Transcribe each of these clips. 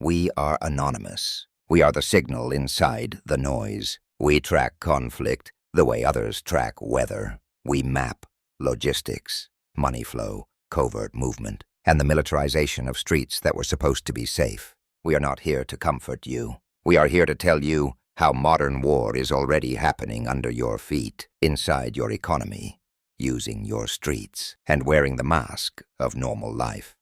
We are anonymous. We are the signal inside the noise. We track conflict the way others track weather. We map logistics, money flow, covert movement, and the militarization of streets that were supposed to be safe. We are not here to comfort you. We are here to tell you how modern war is already happening under your feet, inside your economy, using your streets, and wearing the mask of normal life.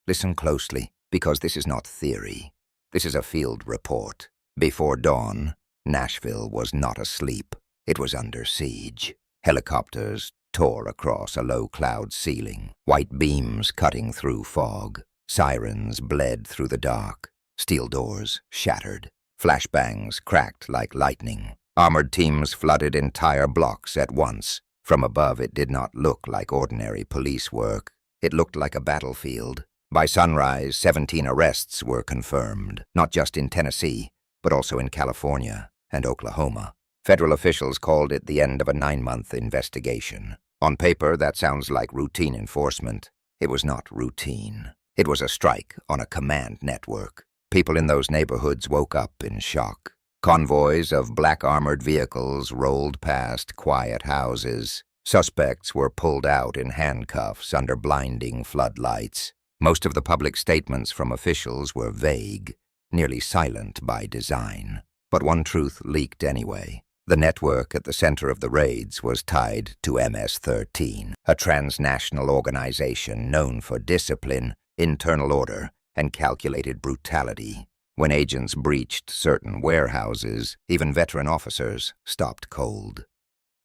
Listen closely, because this is not theory. This is a field report. Before dawn, Nashville was not asleep. It was under siege. Helicopters tore across a low-cloud ceiling, white beams cutting through fog. Sirens bled through the dark. Steel doors shattered. Flashbangs cracked like lightning. Armored teams flooded entire blocks at once. From above, it did not look like ordinary police work. It looked like a battlefield. By sunrise, 17 arrests were confirmed, not just in Tennessee, but also in California and Oklahoma. Federal officials called it the end of a 9-month investigation. On paper, that sounds like routine enforcement. It was not routine. It was a strike on a command network. People in those neighborhoods woke up in shock. Convoys of black armored vehicles rolled past quiet houses. Suspects were pulled out in handcuffs under blinding floodlights. Most of the public statements from officials were vague, nearly silent by design. But one truth leaked anyway. The network at the center of the raids was tied to MS-13, a transnational organization known for discipline, internal order, and calculated brutality. When agents breached certain warehouses, even veteran officers stopped cold.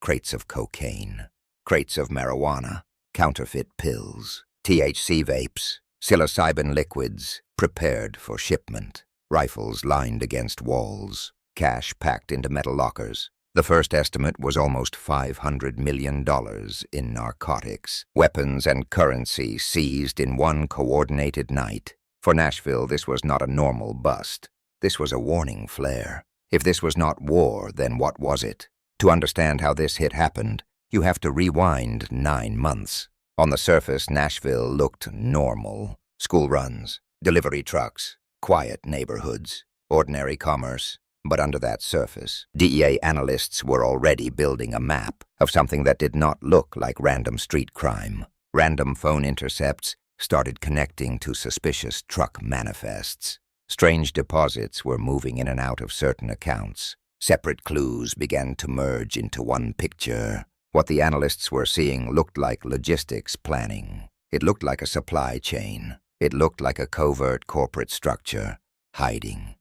Crates of cocaine, crates of marijuana, counterfeit pills, THC vapes, psilocybin liquids prepared for shipment, rifles lined against walls, cash packed into metal lockers. The first estimate was almost $500 million in narcotics, weapons and currency seized in one coordinated night. For Nashville, this was not a normal bust. This was a warning flare. If this was not war, then what was it? To understand how this hit happened, you have to rewind 9 months. On the surface, Nashville looked normal. School runs, delivery trucks, quiet neighborhoods, ordinary commerce. But under that surface, DEA analysts were already building a map of something that did not look like random street crime. Random phone intercepts started connecting to suspicious truck manifests. Strange deposits were moving in and out of certain accounts. Separate clues began to merge into one picture. What the analysts were seeing looked like logistics planning. It looked like a supply chain. It looked like a covert corporate structure, hiding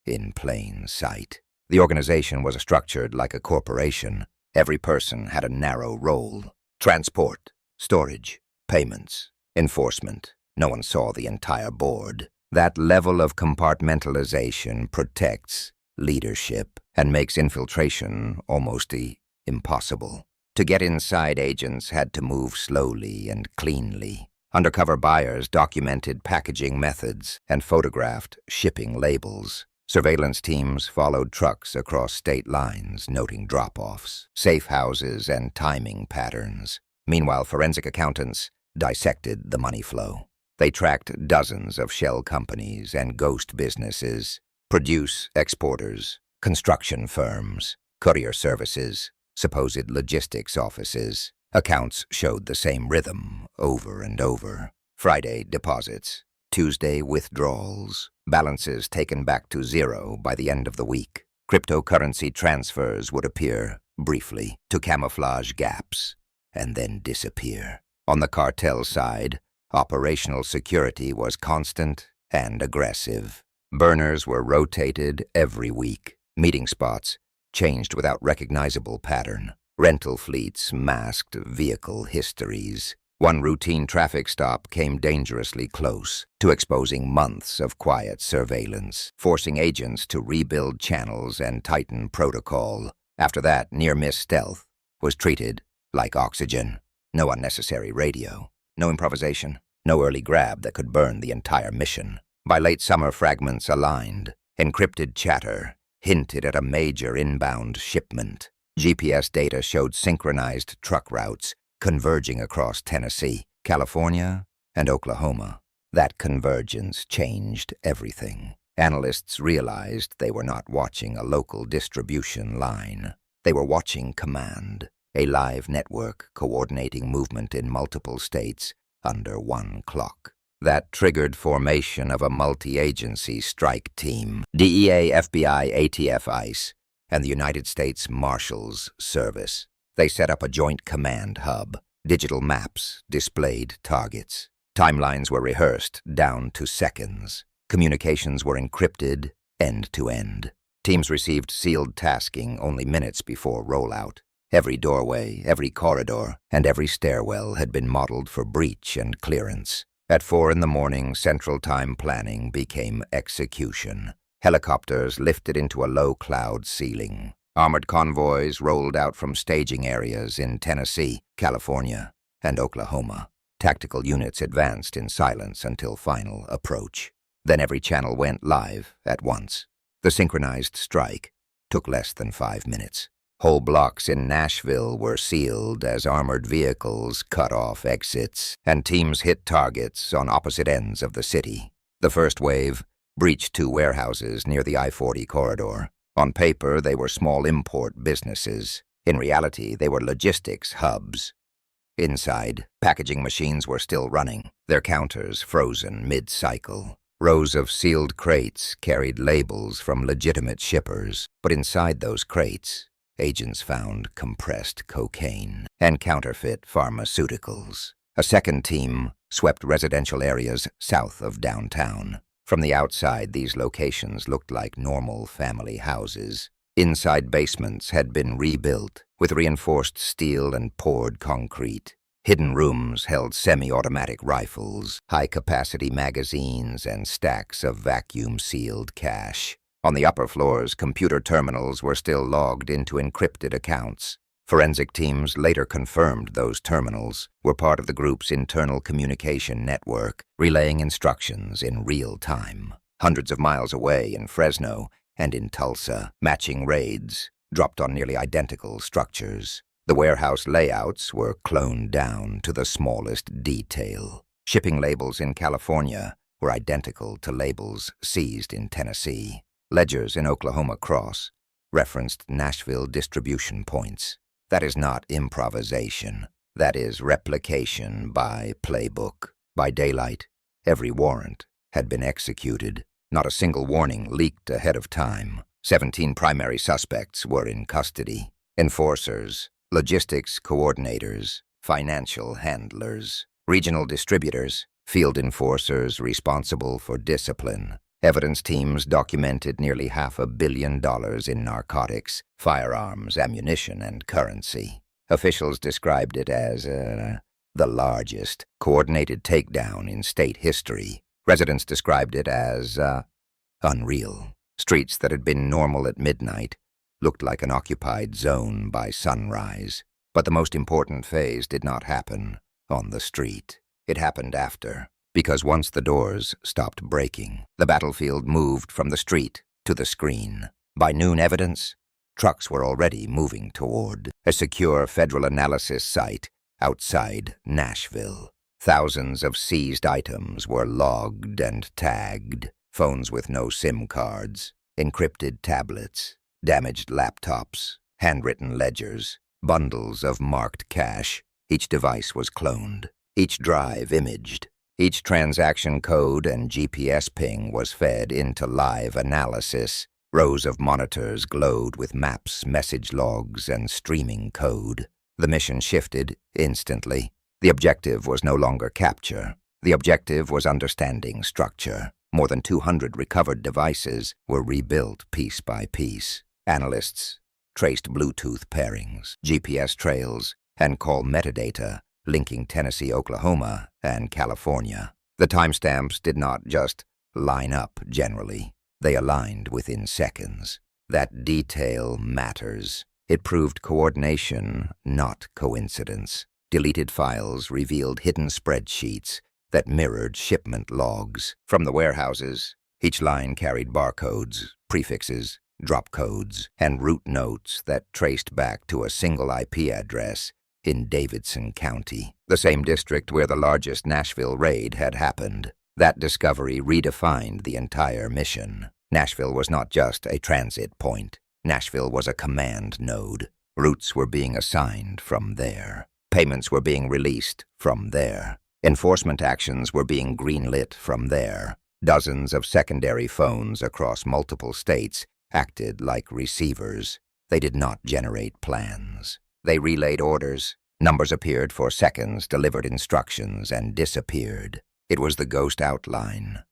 in plain sight. The organization was structured like a corporation. Every person had a narrow role. Transport, storage, payments, enforcement. No one saw the entire board. That level of compartmentalization protects leadership and makes infiltration almost impossible. To get inside, agents had to move slowly and cleanly. Undercover buyers documented packaging methods and photographed shipping labels. Surveillance teams followed trucks across state lines, noting drop-offs, safe houses, and timing patterns. Meanwhile, forensic accountants dissected the money flow. They tracked dozens of shell companies and ghost businesses, produce exporters, construction firms, courier services, supposed logistics offices. Accounts showed the same rhythm over and over. Friday deposits, Tuesday withdrawals, balances taken back to zero by the end of the week. Cryptocurrency transfers would appear briefly to camouflage gaps and then disappear. On the cartel side, operational security was constant and aggressive. Burners were rotated every week. Meeting spots changed without recognizable pattern. Rental fleets masked vehicle histories. One routine traffic stop came dangerously close to exposing months of quiet surveillance, forcing agents to rebuild channels and tighten protocol. After that, near-miss stealth was treated like oxygen. No unnecessary radio, no improvisation, no early grab that could burn the entire mission. By late summer, fragments aligned. Encrypted chatter hinted at a major inbound shipment. GPS data showed synchronized truck routes converging across Tennessee, California, and Oklahoma. That convergence changed everything. Analysts realized they were not watching a local distribution line. They were watching command, a live network coordinating movement in multiple states under one clock. That triggered formation of a multi-agency strike team: DEA, FBI, ATF, ICE, and the United States Marshals Service. They set up a joint command hub. Digital maps displayed targets. Timelines were rehearsed down to seconds. Communications were encrypted end to end. Teams received sealed tasking only minutes before rollout. Every doorway, every corridor, and every stairwell had been modeled for breach and clearance. At 4 a.m, Central Time planning became execution. Helicopters lifted into a low cloud ceiling. Armored convoys rolled out from staging areas in Tennessee, California, and Oklahoma. Tactical units advanced in silence until final approach. Then every channel went live at once. The synchronized strike took less than 5 minutes. Whole blocks in Nashville were sealed as armored vehicles cut off exits, and teams hit targets on opposite ends of the city. The first wave breached 2 warehouses near the I-40 corridor. On paper, they were small import businesses. In reality, they were logistics hubs. Inside, packaging machines were still running, their counters frozen mid-cycle. Rows of sealed crates carried labels from legitimate shippers, but inside those crates, agents found compressed cocaine and counterfeit pharmaceuticals. A second team swept residential areas south of downtown. From the outside, these locations looked like normal family houses. Inside basements had been rebuilt with reinforced steel and poured concrete. Hidden rooms held semi-automatic rifles, high-capacity magazines, and stacks of vacuum-sealed cash. On the upper floors, computer terminals were still logged into encrypted accounts. Forensic teams later confirmed those terminals were part of the group's internal communication network, relaying instructions in real time. Hundreds of miles away in Fresno and in Tulsa, matching raids dropped on nearly identical structures. The warehouse layouts were cloned down to the smallest detail. Shipping labels in California were identical to labels seized in Tennessee. Ledgers in Oklahoma Cross referenced Nashville distribution points. That is not improvisation. That is replication by playbook. By daylight, every warrant had been executed. Not a single warning leaked ahead of time. 17 primary suspects were in custody. Enforcers, logistics coordinators, financial handlers, regional distributors, field enforcers responsible for discipline. Evidence teams documented nearly $500 million in narcotics, firearms, ammunition, and currency. Officials described it as the largest coordinated takedown in state history. Residents described it as unreal. Streets that had been normal at midnight looked like an occupied zone by sunrise. But the most important phase did not happen on the street. It happened after. Because once the doors stopped breaking, the battlefield moved from the street to the screen. By noon, evidence, trucks were already moving toward a secure federal analysis site outside Nashville. Thousands of seized items were logged and tagged: phones with no SIM cards, encrypted tablets, damaged laptops, handwritten ledgers, bundles of marked cash. Each device was cloned, each drive imaged. Each transaction code and GPS ping was fed into live analysis. Rows of monitors glowed with maps, message logs, and streaming code. The mission shifted instantly. The objective was no longer capture. The objective was understanding structure. More than 200 recovered devices were rebuilt piece by piece. Analysts traced Bluetooth pairings, GPS trails, and call metadata linking Tennessee, Oklahoma, and California. The timestamps did not just line up generally. They aligned within seconds. That detail matters. It proved coordination, not coincidence. Deleted files revealed hidden spreadsheets that mirrored shipment logs. From the warehouses, each line carried barcodes, prefixes, drop codes, and route notes that traced back to a single IP address in Davidson County, the same district where the largest Nashville raid had happened. That discovery redefined the entire mission. Nashville was not just a transit point. Nashville was a command node. Routes were being assigned from there. Payments were being released from there. Enforcement actions were being greenlit from there. Dozens of secondary phones across multiple states acted like receivers. They did not generate plans. They relayed orders. Numbers appeared for seconds, delivered instructions, and disappeared. It was the ghost outline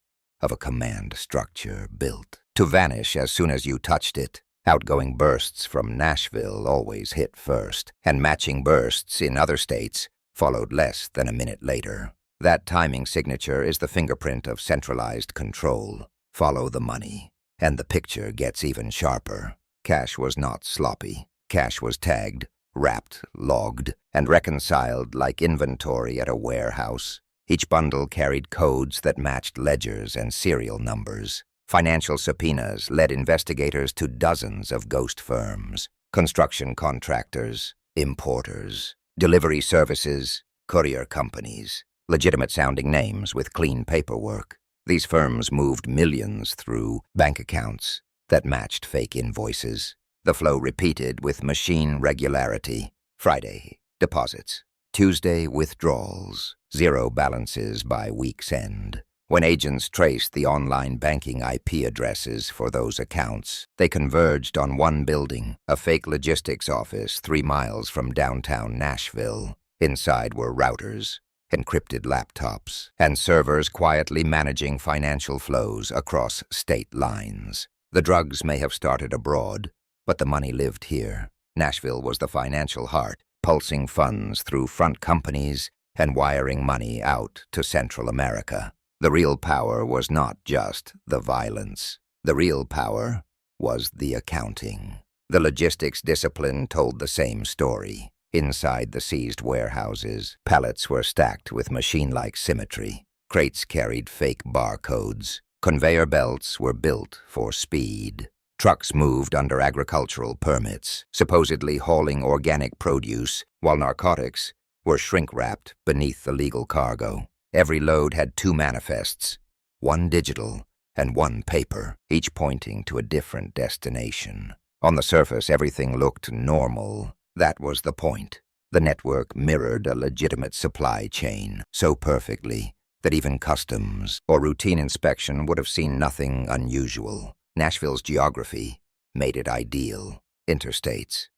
of a command structure built to vanish as soon as you touched it. Outgoing bursts from Nashville always hit first, and matching bursts in other states followed less than a minute later. That timing signature is the fingerprint of centralized control. Follow the money, and the picture gets even sharper. Cash was not sloppy. Cash was tagged, wrapped, logged, and reconciled like inventory at a warehouse. Each bundle carried codes that matched ledgers and serial numbers. Financial subpoenas led investigators to dozens of ghost firms, construction contractors, importers, delivery services, courier companies, legitimate-sounding names with clean paperwork. These firms moved millions through bank accounts that matched fake invoices. The flow repeated with machine regularity. Friday, deposits. Tuesday, withdrawals. Zero balances by week's end. When agents traced the online banking IP addresses for those accounts, they converged on one building, a fake logistics office 3 miles from downtown Nashville. Inside were routers, encrypted laptops, and servers quietly managing financial flows across state lines. The drugs may have started abroad, but the money lived here. Nashville was the financial heart, pulsing funds through front companies and wiring money out to Central America. The real power was not just the violence. The real power was the accounting. The logistics discipline told the same story. Inside the seized warehouses, pallets were stacked with machine-like symmetry. Crates carried fake barcodes. Conveyor belts were built for speed. Trucks moved under agricultural permits, supposedly hauling organic produce, while narcotics were shrink-wrapped beneath the legal cargo. Every load had 2 manifests, one digital and one paper, each pointing to a different destination. On the surface, everything looked normal. That was the point. The network mirrored a legitimate supply chain so perfectly that even customs or routine inspection would have seen nothing unusual. Nashville's geography made it ideal. Interstates,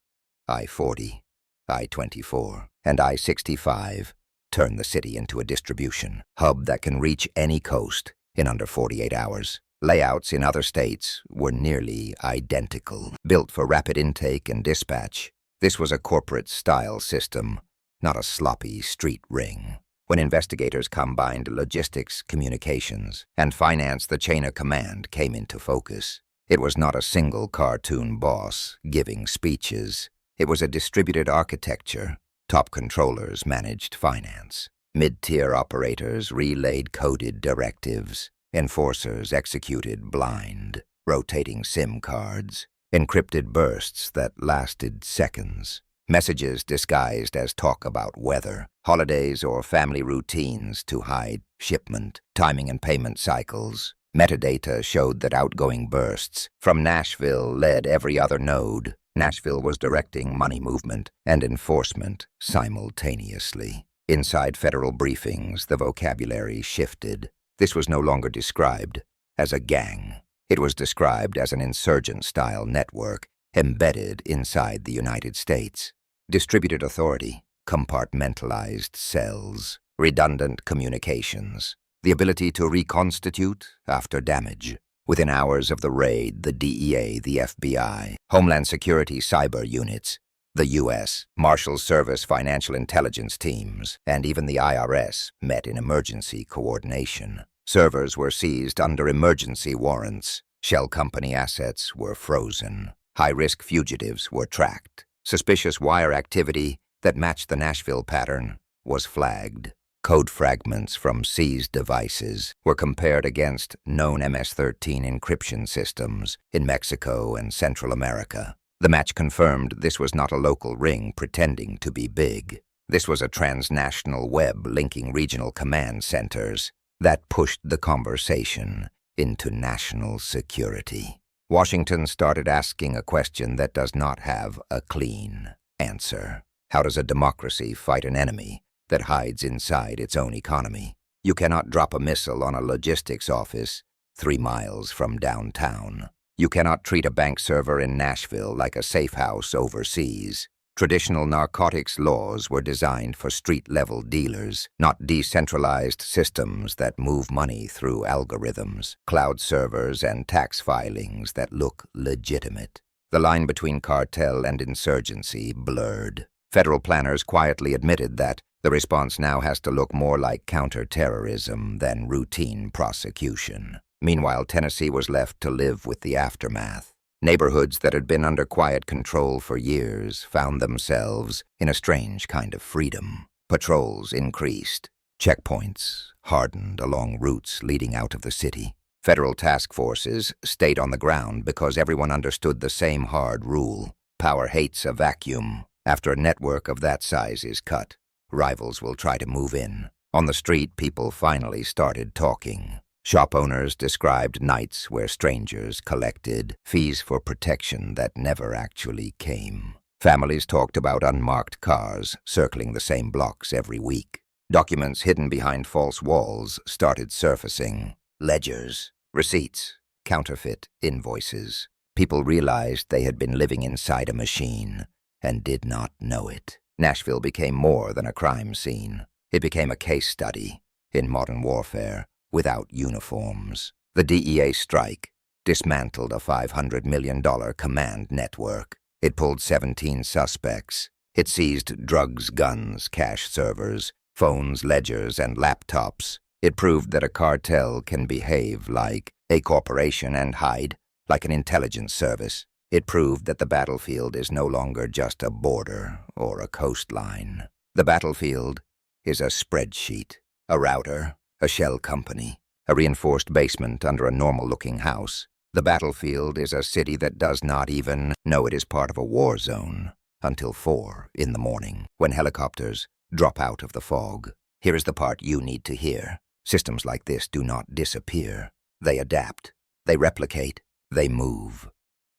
I-40, I-24, and I-65 turned the city into a distribution hub that can reach any coast in under 48 hours. Layouts in other states were nearly identical, built for rapid intake and dispatch. This was a corporate-style system, not a sloppy street ring. When investigators combined logistics, communications, and finance, the chain of command came into focus. It was not a single cartoon boss giving speeches. It was a distributed architecture. Top controllers managed finance. Mid-tier operators relayed coded directives. Enforcers executed blind, rotating SIM cards. Encrypted bursts that lasted seconds. Messages disguised as talk about weather, holidays, or family routines to hide shipment, timing, and payment cycles. Metadata showed that outgoing bursts from Nashville led every other node. Nashville was directing money movement and enforcement simultaneously. Inside federal briefings, the vocabulary shifted. This was no longer described as a gang. It was described as an insurgent-style network embedded inside the United States. Distributed authority, compartmentalized cells, redundant communications, the ability to reconstitute after damage. Within hours of the raid, the DEA, the FBI, Homeland Security cyber units, the U.S. Marshals Service financial intelligence teams, and even the IRS met in emergency coordination. Servers were seized under emergency warrants. Shell company assets were frozen. High-risk fugitives were tracked. Suspicious wire activity that matched the Nashville pattern was flagged. Code fragments from seized devices were compared against known MS-13 encryption systems in Mexico and Central America. The match confirmed this was not a local ring pretending to be big. This was a transnational web linking regional command centers. That pushed the conversation into national security. Washington started asking a question that does not have a clean answer. How does a democracy fight an enemy that hides inside its own economy? You cannot drop a missile on a logistics office 3 miles from downtown. You cannot treat a bank server in Nashville like a safe house overseas. Traditional narcotics laws were designed for street-level dealers, not decentralized systems that move money through algorithms, cloud servers, and tax filings that look legitimate. The line between cartel and insurgency blurred. Federal planners quietly admitted that the response now has to look more like counterterrorism than routine prosecution. Meanwhile, Tennessee was left to live with the aftermath. Neighborhoods that had been under quiet control for years found themselves in a strange kind of freedom. Patrols increased. Checkpoints hardened along routes leading out of the city. Federal task forces stayed on the ground because everyone understood the same hard rule. Power hates a vacuum. After a network of that size is cut, rivals will try to move in. On the street, people finally started talking. Shop owners described nights where strangers collected fees for protection that never actually came. Families talked about unmarked cars circling the same blocks every week. Documents hidden behind false walls started surfacing. Ledgers, receipts, counterfeit invoices. People realized they had been living inside a machine and did not know it. Nashville became more than a crime scene. It became a case study in modern warfare. Without uniforms. The DEA strike dismantled a $500 million command network. It pulled 17 suspects. It seized drugs, guns, cash servers, phones, ledgers, and laptops. It proved that a cartel can behave like a corporation and hide like an intelligence service. It proved that the battlefield is no longer just a border or a coastline. The battlefield is a spreadsheet, a router, a shell company, a reinforced basement under a normal-looking house. The battlefield is a city that does not even know it is part of a war zone until 4 in the morning, when helicopters drop out of the fog. Here is the part you need to hear. Systems like this do not disappear. They adapt. They replicate. They move.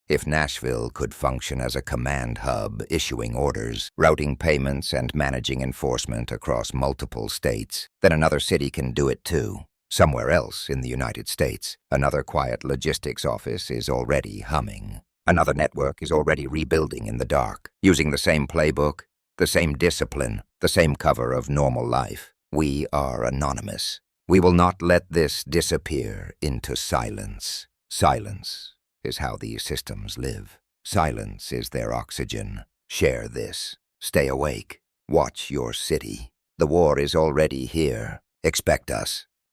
If Nashville could function as a command hub, issuing orders, routing payments, and managing enforcement across multiple states, then another city can do it too. Somewhere else in the United States, another quiet logistics office is already humming. Another network is already rebuilding in the dark, using the same playbook, the same discipline, the same cover of normal life. We are anonymous. We will not let this disappear into silence. Silence is how these systems live. Silence is their oxygen. Share this. Stay awake. Watch your city. The war is already here. Expect us.